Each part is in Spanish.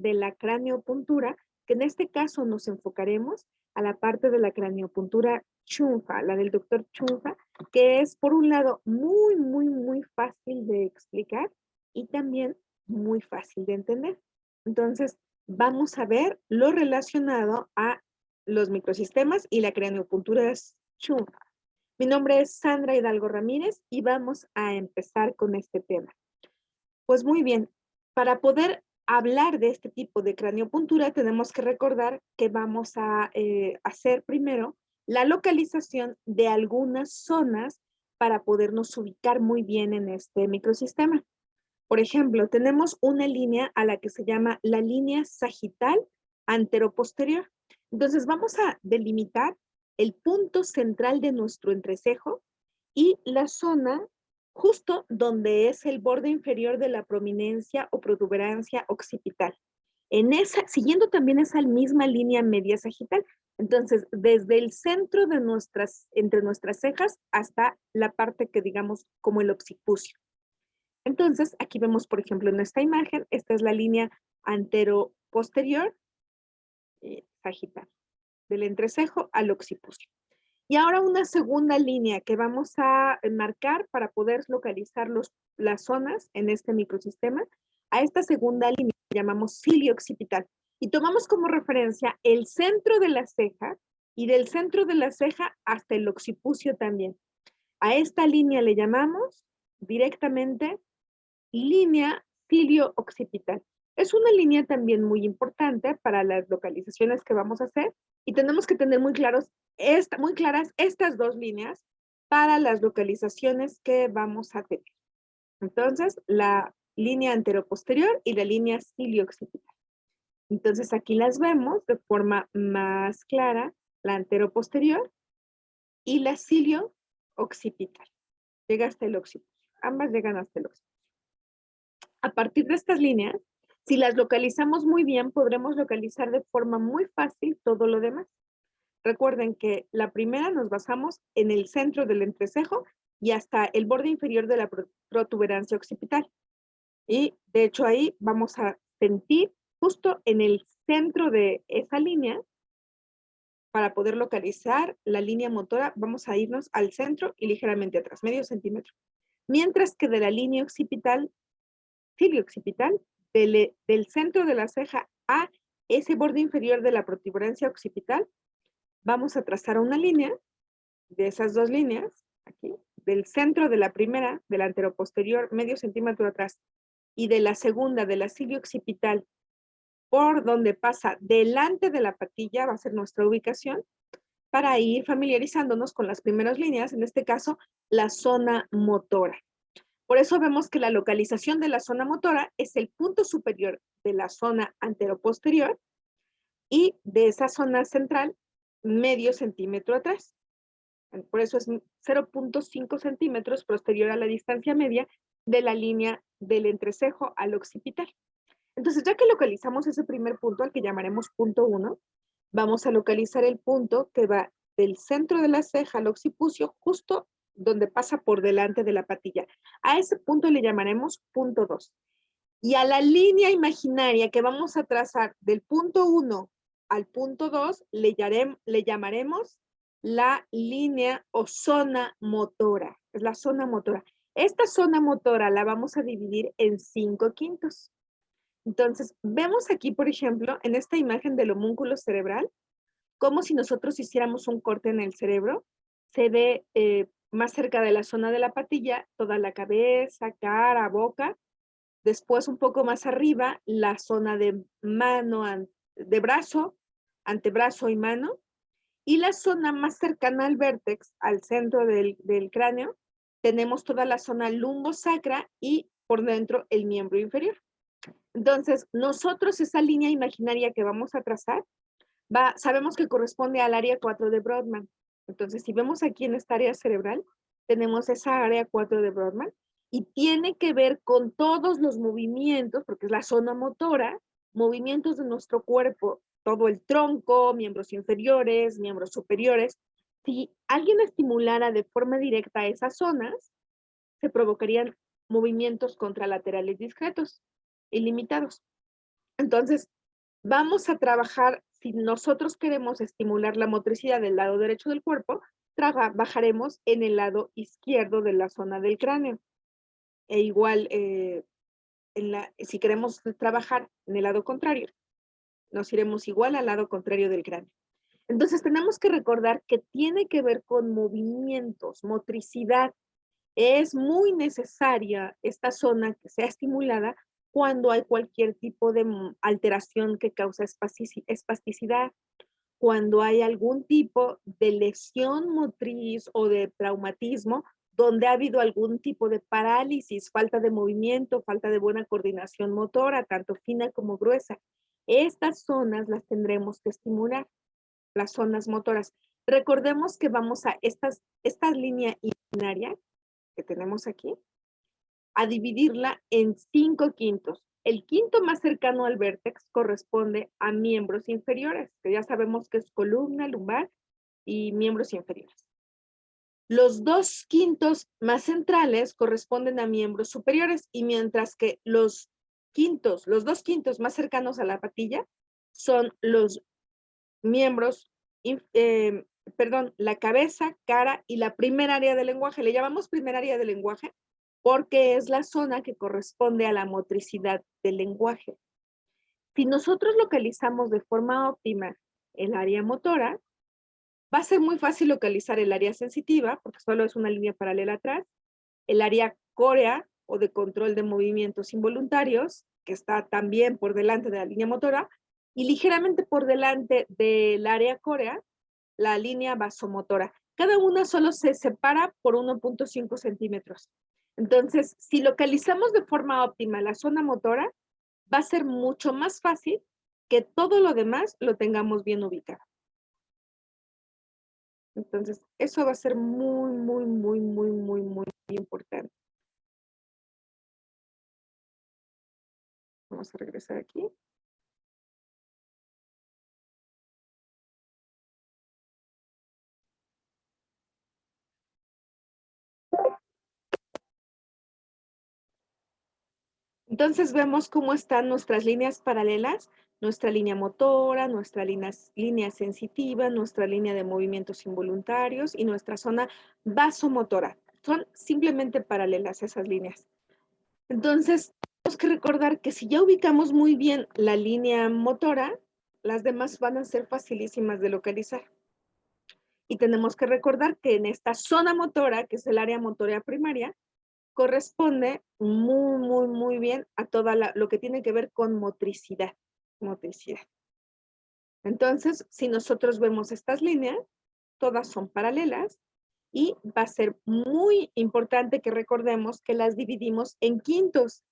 de la craneopuntura, que en este caso nos enfocaremos a la parte de la craneopuntura chunfa, la del doctor Chunfa, que es por un lado muy fácil de explicar y también muy fácil de entender. Entonces, vamos a ver lo relacionado a los microsistemas y la craneopuntura chunfa. Mi nombre es Sandra Hidalgo Ramírez y vamos a empezar con este tema. Pues muy bien, para poder hablar de este tipo de craneopuntura tenemos que recordar que vamos a hacer primero la localización de algunas zonas para podernos ubicar muy bien en este microsistema. Por ejemplo, tenemos una línea a la que se llama la línea sagital anteroposterior. Entonces vamos a delimitar el punto central de nuestro entrecejo y la zona justo donde es el borde inferior de la prominencia o protuberancia occipital. Siguiendo también esa misma línea media sagital. Entonces, desde el centro de entre nuestras cejas hasta la parte que digamos como el occipucio. Entonces, aquí vemos, por ejemplo, en esta imagen, esta es la línea antero-posterior sagital, del entrecejo al occipucio. Y ahora una segunda línea que vamos a marcar para poder localizar las zonas en este microsistema. A esta segunda línea la llamamos cilio occipital. Y tomamos como referencia el centro de la ceja y del centro de la ceja hasta el occipucio también. A esta línea le llamamos directamente línea cilio-occipital. Es una línea también muy importante para las localizaciones que vamos a hacer y tenemos que tener muy claras estas dos líneas para las localizaciones que vamos a tener. Entonces, la línea anteroposterior y la línea cilio-occipital. Entonces, aquí las vemos de forma más clara, la anteroposterior y la cilio-occipital. Llega hasta el occipucio. Ambas llegan hasta el occipucio. A partir de estas líneas, si las localizamos muy bien, podremos localizar de forma muy fácil todo lo demás. Recuerden que la primera nos basamos en el centro del entrecejo y hasta el borde inferior de la protuberancia occipital. Y de hecho ahí vamos a sentir justo en el centro de esa línea, para poder localizar la línea motora, vamos a irnos al centro y ligeramente atrás, medio centímetro. Mientras que de la línea occipital, cilio-occipital, del centro de la ceja a ese borde inferior de la protuberancia occipital, vamos a trazar una línea de esas dos líneas, aquí, del centro de la primera, del anteroposterior, medio centímetro atrás, y de la segunda, de la cilio-occipital, por donde pasa delante de la patilla, va a ser nuestra ubicación, para ir familiarizándonos con las primeras líneas, en este caso, la zona motora. Por eso vemos que la localización de la zona motora es el punto superior de la zona anteroposterior y de esa zona central, medio centímetro atrás. Por eso es 0.5 centímetros posterior a la distancia media de la línea del entrecejo al occipital. Entonces, ya que localizamos ese primer punto, al que llamaremos punto 1, vamos a localizar el punto que va del centro de la ceja al occipucio, justo donde pasa por delante de la patilla. A ese punto le llamaremos punto 2. Y a la línea imaginaria que vamos a trazar del punto 1 al punto 2, le llamaremos la línea o zona motora. Es la zona motora. Esta zona motora la vamos a dividir en 5 quintos. Entonces, vemos aquí, por ejemplo, en esta imagen del homúnculo cerebral, como si nosotros hiciéramos un corte en el cerebro. Se ve más cerca de la zona de la patilla, toda la cabeza, cara, boca. Después, un poco más arriba, la zona de mano, de brazo, antebrazo y mano. Y la zona más cercana al vértex, al centro del cráneo, tenemos toda la zona lumbosacra y por dentro el miembro inferior. Entonces, nosotros esa línea imaginaria que vamos a trazar, sabemos que corresponde al área 4 de Brodmann. Entonces, si vemos aquí en esta área cerebral, tenemos esa área 4 de Brodmann y tiene que ver con todos los movimientos, porque es la zona motora, movimientos de nuestro cuerpo, todo el tronco, miembros inferiores, miembros superiores. Si alguien estimulara de forma directa esas zonas, se provocarían movimientos contralaterales discretos, ilimitados. Entonces, vamos a trabajar, si nosotros queremos estimular la motricidad del lado derecho del cuerpo, trabajaremos en el lado izquierdo de la zona del cráneo. E igual, si queremos trabajar en el lado contrario, nos iremos igual al lado contrario del cráneo. Entonces, tenemos que recordar que tiene que ver con movimientos, motricidad. Es muy necesaria esta zona que sea estimulada cuando hay cualquier tipo de alteración que causa espasticidad, cuando hay algún tipo de lesión motriz o de traumatismo, donde ha habido algún tipo de parálisis, falta de movimiento, falta de buena coordinación motora, tanto fina como gruesa. Estas zonas las tendremos que estimular, las zonas motoras. Recordemos que vamos a esta línea imaginaria que tenemos aquí, a dividirla en 5 quintos. El quinto más cercano al vértex corresponde a miembros inferiores, que ya sabemos que es columna, lumbar y miembros inferiores. Los 2 quintos más centrales corresponden a miembros superiores, y mientras que los 2 quintos más cercanos a la patilla son los miembros, la cabeza, cara y la primera área del lenguaje. Le llamamos primera área del lenguaje porque es la zona que corresponde a la motricidad del lenguaje. Si nosotros localizamos de forma óptima el área motora, va a ser muy fácil localizar el área sensitiva, porque solo es una línea paralela atrás, el área córea o de control de movimientos involuntarios, que está también por delante de la línea motora, y ligeramente por delante del área córea, la línea vasomotora. Cada una solo se separa por 1.5 centímetros. Entonces, si localizamos de forma óptima la zona motora, va a ser mucho más fácil que todo lo demás lo tengamos bien ubicado. Entonces, eso va a ser muy, muy, muy, muy, muy, muy importante. Vamos a regresar aquí. Entonces vemos cómo están nuestras líneas paralelas, nuestra línea motora, nuestra línea sensitiva, nuestra línea de movimientos involuntarios y nuestra zona vasomotora. Son simplemente paralelas esas líneas. Entonces, tenemos que recordar que si ya ubicamos muy bien la línea motora, las demás van a ser facilísimas de localizar. Y tenemos que recordar que en esta zona motora, que es el área motora primaria, corresponde muy, muy, muy bien a toda lo que tiene que ver con motricidad. Entonces, si nosotros vemos estas líneas, todas son paralelas y va a ser muy importante que recordemos que las dividimos en quintos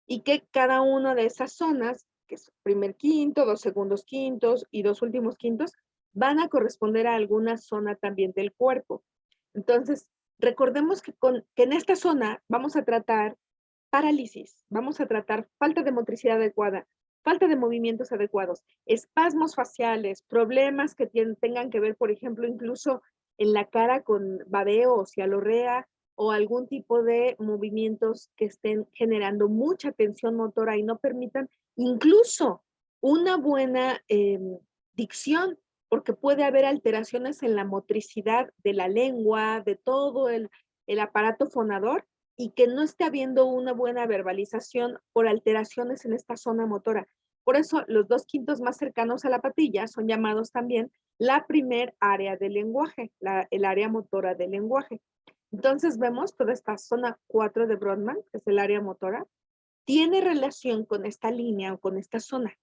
y que cada una de esas zonas, que es primer quinto, 2 segundos quintos y 2 últimos quintos, van a corresponder a alguna zona también del cuerpo. Entonces, recordemos que en esta zona vamos a tratar parálisis, vamos a tratar falta de motricidad adecuada, falta de movimientos adecuados, espasmos faciales, problemas que tengan que ver, por ejemplo, incluso en la cara con babeo o cialorrea, o algún tipo de movimientos que estén generando mucha tensión motora y no permitan incluso una buena dicción, porque puede haber alteraciones en la motricidad de la lengua, de todo el aparato fonador, y que no esté habiendo una buena verbalización por alteraciones en esta zona motora. Por eso los 2 quintos más cercanos a la patilla son llamados también la primer área del lenguaje, el área motora del lenguaje. Entonces vemos toda esta zona 4 de Brodmann, que es el área motora, tiene relación con esta línea o con esta zona.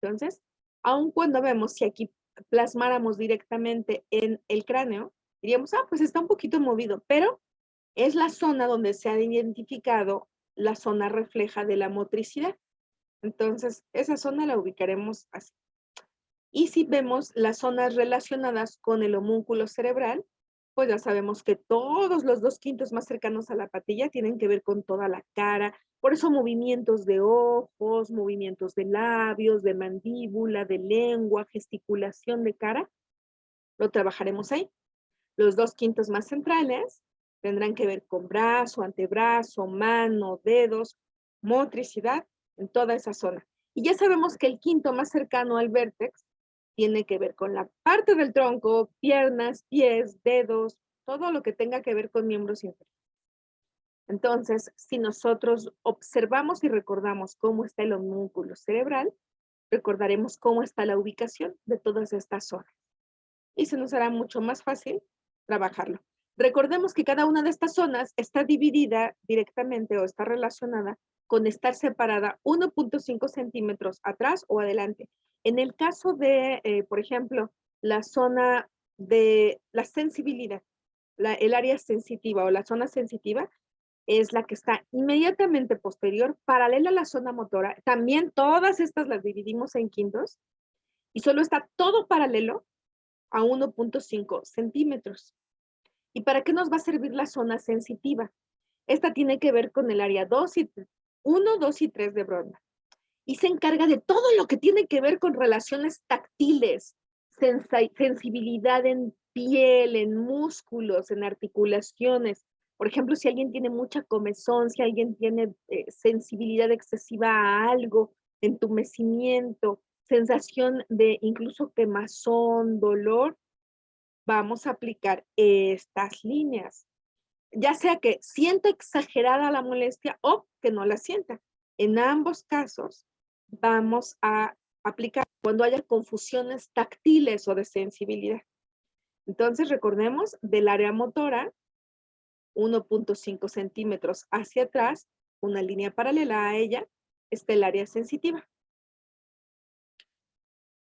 Entonces, aun cuando vemos, si aquí plasmáramos directamente en el cráneo, diríamos, pues está un poquito movido, pero es la zona donde se ha identificado la zona refleja de la motricidad. Entonces, esa zona la ubicaremos así. Y si vemos las zonas relacionadas con el homúnculo cerebral, pues ya sabemos que todos los 2 quintos más cercanos a la patilla tienen que ver con toda la cara. Por eso movimientos de ojos, movimientos de labios, de mandíbula, de lengua, gesticulación de cara, lo trabajaremos ahí. Los 2 quintos más centrales tendrán que ver con brazo, antebrazo, mano, dedos, motricidad en toda esa zona. Y ya sabemos que el quinto más cercano al vértex tiene que ver con la parte del tronco, piernas, pies, dedos, todo lo que tenga que ver con miembros inferiores. Entonces, si nosotros observamos y recordamos cómo está el homúnculo cerebral, recordaremos cómo está la ubicación de todas estas zonas. Y se nos hará mucho más fácil trabajarlo. Recordemos que cada una de estas zonas está dividida directamente o está relacionada con estar separada 1.5 centímetros atrás o adelante. En el caso de, por ejemplo, la zona de la sensibilidad, el área sensitiva o la zona sensitiva, es la que está inmediatamente posterior, paralela a la zona motora. También todas estas las dividimos en quintos y solo está todo paralelo a 1.5 centímetros. ¿Y para qué nos va a servir la zona sensitiva? Esta tiene que ver con el área 1, 2 y 3 de Brodmann. Y se encarga de todo lo que tiene que ver con relaciones táctiles, sensibilidad en piel, en músculos, en articulaciones. Por ejemplo, si alguien tiene mucha comezón, si alguien tiene sensibilidad excesiva a algo, entumecimiento, sensación de incluso quemazón, dolor, vamos a aplicar estas líneas. Ya sea que sienta exagerada la molestia o que no la sienta. En ambos casos, vamos a aplicar cuando haya confusiones táctiles o de sensibilidad. Entonces, recordemos, del área motora, 1.5 centímetros hacia atrás, una línea paralela a ella, está el área sensitiva.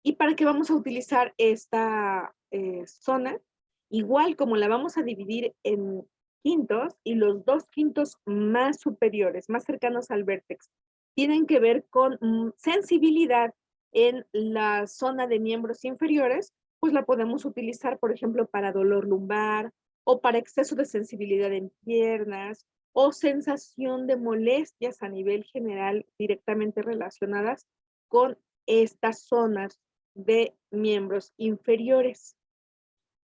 ¿Y para qué vamos a utilizar esta zona? Igual como la vamos a dividir en quintos, y los 2 quintos más superiores, más cercanos al vértex, tienen que ver con sensibilidad en la zona de miembros inferiores, pues la podemos utilizar, por ejemplo, para dolor lumbar, o para exceso de sensibilidad en piernas, o sensación de molestias a nivel general directamente relacionadas con estas zonas de miembros inferiores.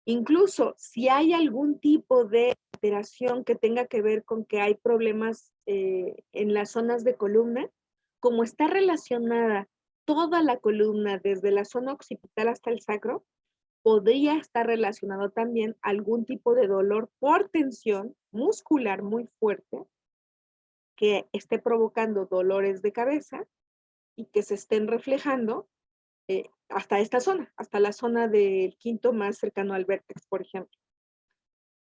Incluso si hay algún tipo de alteración que tenga que ver con que hay problemas en las zonas de columna, como está relacionada toda la columna desde la zona occipital hasta el sacro, podría estar relacionado también algún tipo de dolor por tensión muscular muy fuerte que esté provocando dolores de cabeza y que se estén reflejando hasta esta zona, hasta la zona del quinto más cercano al vértex, por ejemplo.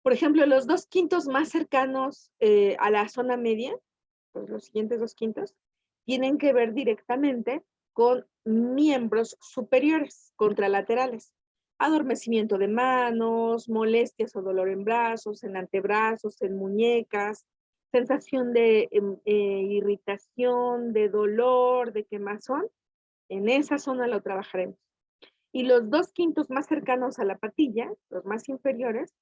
Por ejemplo, los 2 quintos más cercanos a la zona media, pues los siguientes 2 quintos, tienen que ver directamente con miembros superiores, contralaterales. Adormecimiento de manos, molestias o dolor en brazos, en antebrazos, en muñecas, sensación de irritación, de dolor, de quemazón. En esa zona lo trabajaremos. Y los 2 quintos más cercanos a la patilla, los más inferiores,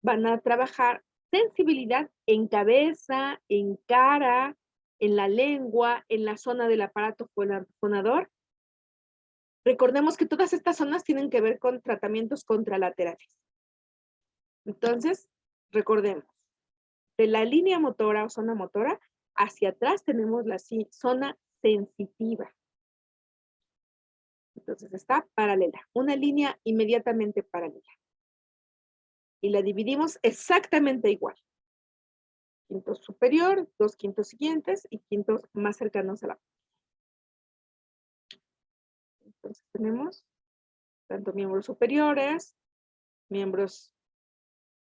van a trabajar sensibilidad en cabeza, en cara, en la lengua, en la zona del aparato fonador. Recordemos que todas estas zonas tienen que ver con tratamientos contralaterales. Entonces, recordemos, de la línea motora o zona motora, hacia atrás tenemos la zona sensitiva. Entonces está paralela, una línea inmediatamente paralela. Y la dividimos exactamente igual. Quinto superior, 2 quintos siguientes y quintos más cercanos a la. Entonces tenemos tanto miembros superiores, miembros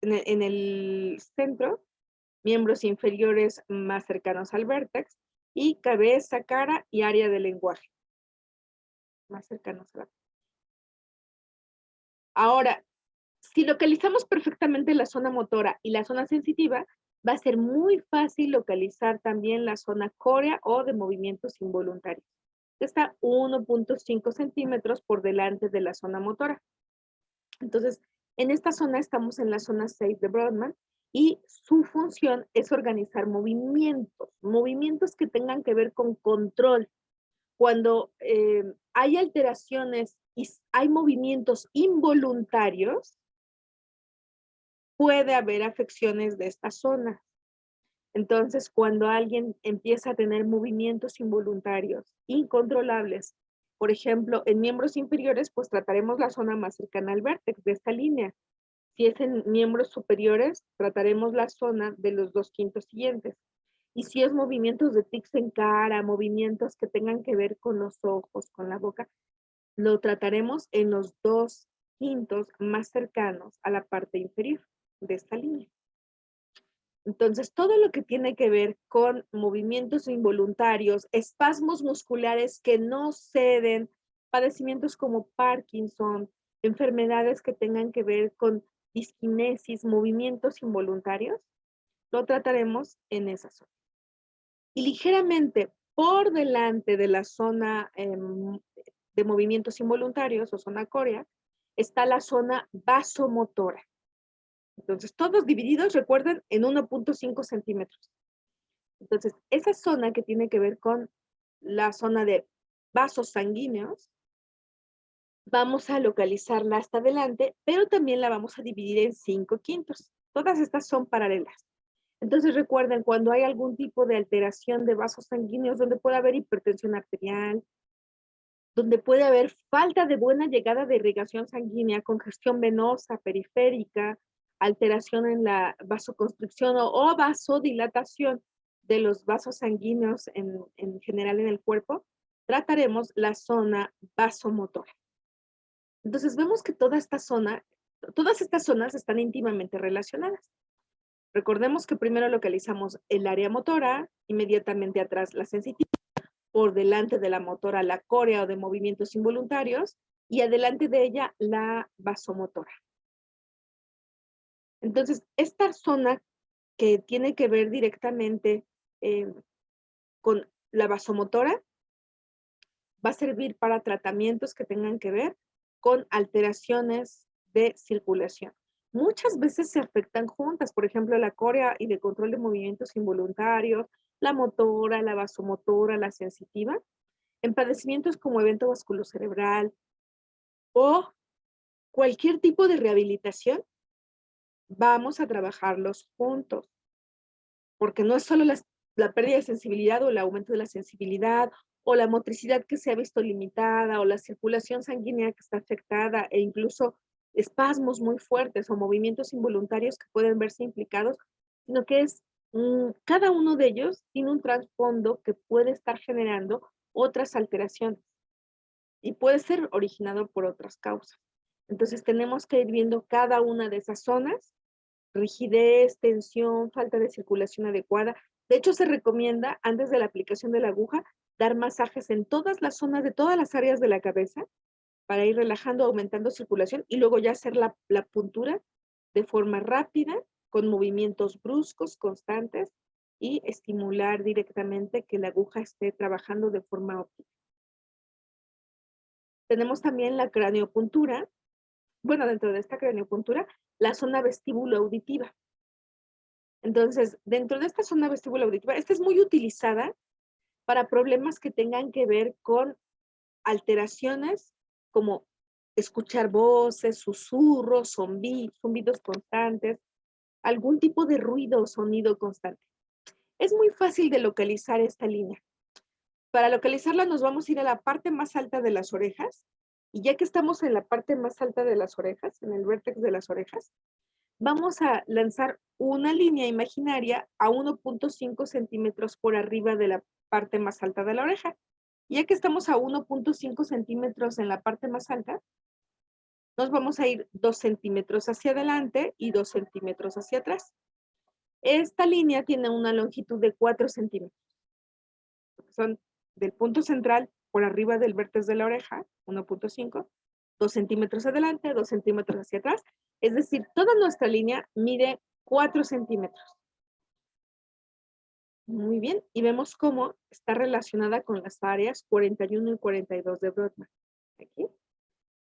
en el centro, miembros inferiores más cercanos al vértex y cabeza, cara y área del lenguaje más cercanos a la. Ahora, si localizamos perfectamente la zona motora y la zona sensitiva, va a ser muy fácil localizar también la zona córea o de movimientos involuntarios. Está 1.5 centímetros por delante de la zona motora. Entonces, en esta zona estamos en la zona 6 de Brodmann y su función es organizar movimientos que tengan que ver con control. Cuando hay alteraciones y hay movimientos involuntarios, puede haber afecciones de esta zona. Entonces, cuando alguien empieza a tener movimientos involuntarios, incontrolables, por ejemplo, en miembros inferiores, pues trataremos la zona más cercana al vértex de esta línea. Si es en miembros superiores, trataremos la zona de los 2/5 siguientes. Y si es movimientos de tics en cara, movimientos que tengan que ver con los ojos, con la boca, lo trataremos en los 2/5 más cercanos a la parte inferior de esta línea. Entonces, todo lo que tiene que ver con movimientos involuntarios, espasmos musculares que no ceden, padecimientos como Parkinson, enfermedades que tengan que ver con disquinesis, movimientos involuntarios, lo trataremos en esa zona. Y ligeramente por delante de la zona de movimientos involuntarios o zona córea, está la zona vasomotora. Entonces, todos divididos, recuerden, en 1.5 centímetros. Entonces, esa zona que tiene que ver con la zona de vasos sanguíneos, vamos a localizarla hasta adelante, pero también la vamos a dividir en 5/5. Todas estas son paralelas. Entonces, recuerden, cuando hay algún tipo de alteración de vasos sanguíneos, donde puede haber hipertensión arterial, donde puede haber falta de buena llegada de irrigación sanguínea, congestión venosa, periférica, alteración en la vasoconstricción o vasodilatación de los vasos sanguíneos en general en el cuerpo, trataremos la zona vasomotora. Entonces vemos que todas estas zonas están íntimamente relacionadas. Recordemos que primero localizamos el área motora, inmediatamente atrás la sensitiva, por delante de la motora la córea o de movimientos involuntarios y adelante de ella la vasomotora. Entonces, esta zona que tiene que ver directamente con la vasomotora va a servir para tratamientos que tengan que ver con alteraciones de circulación. Muchas veces se afectan juntas, por ejemplo, la córea y de control de movimientos involuntarios, la motora, la vasomotora, la sensitiva, en padecimientos como evento vasculocerebral o cualquier tipo de rehabilitación, vamos a trabajarlos juntos, porque no es solo la pérdida de sensibilidad o el aumento de la sensibilidad o la motricidad que se ha visto limitada o la circulación sanguínea que está afectada e incluso espasmos muy fuertes o movimientos involuntarios que pueden verse implicados, sino que es cada uno de ellos tiene un trasfondo que puede estar generando otras alteraciones y puede ser originado por otras causas. Entonces tenemos que ir viendo cada una de esas zonas, rigidez, tensión, falta de circulación adecuada. De hecho, se recomienda antes de la aplicación de la aguja dar masajes en todas las zonas de todas las áreas de la cabeza para ir relajando, aumentando circulación y luego ya hacer la puntura de forma rápida, con movimientos bruscos, constantes y estimular directamente que la aguja esté trabajando de forma óptima. Tenemos también la craniopuntura. Bueno, dentro de esta craniopuntura, la zona vestíbulo auditiva. Entonces, dentro de esta zona vestíbulo auditiva, esta es muy utilizada para problemas que tengan que ver con alteraciones como escuchar voces, susurros, zumbidos constantes, algún tipo de ruido o sonido constante. Es muy fácil de localizar esta línea. Para localizarla nos vamos a ir a la parte más alta de las orejas y ya que estamos en la parte más alta de las orejas, en el vértex de las orejas, vamos a lanzar una línea imaginaria a 1.5 centímetros por arriba de la parte más alta de la oreja. Ya que estamos a 1.5 centímetros en la parte más alta, nos vamos a ir 2 centímetros hacia adelante y 2 centímetros hacia atrás. Esta línea tiene una longitud de 4 centímetros. Son del punto central por arriba del vértex de la oreja, 1.5, 2 centímetros adelante, 2 centímetros hacia atrás. Es decir, toda nuestra línea mide 4 centímetros. Muy bien, y vemos cómo está relacionada con las áreas 41 y 42 de Brodmann. Aquí.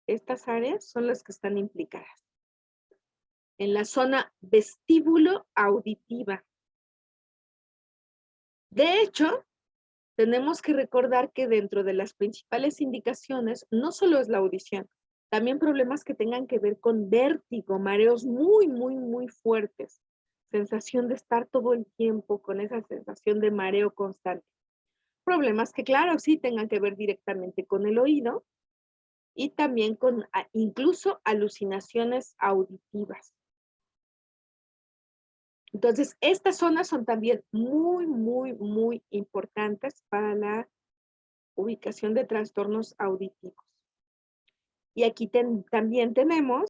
Estas áreas son las que están implicadas. En la zona vestíbulo auditiva. De hecho, tenemos que recordar que dentro de las principales indicaciones no solo es la audición, también problemas que tengan que ver con vértigo, mareos muy, muy, muy fuertes. sensación de estar todo el tiempo con esa sensación de mareo constante. Problemas que, claro, sí tengan que ver directamente con el oído y también con incluso alucinaciones auditivas. Entonces, estas zonas son también muy, muy, muy importantes para la ubicación de trastornos auditivos. Y aquí también tenemos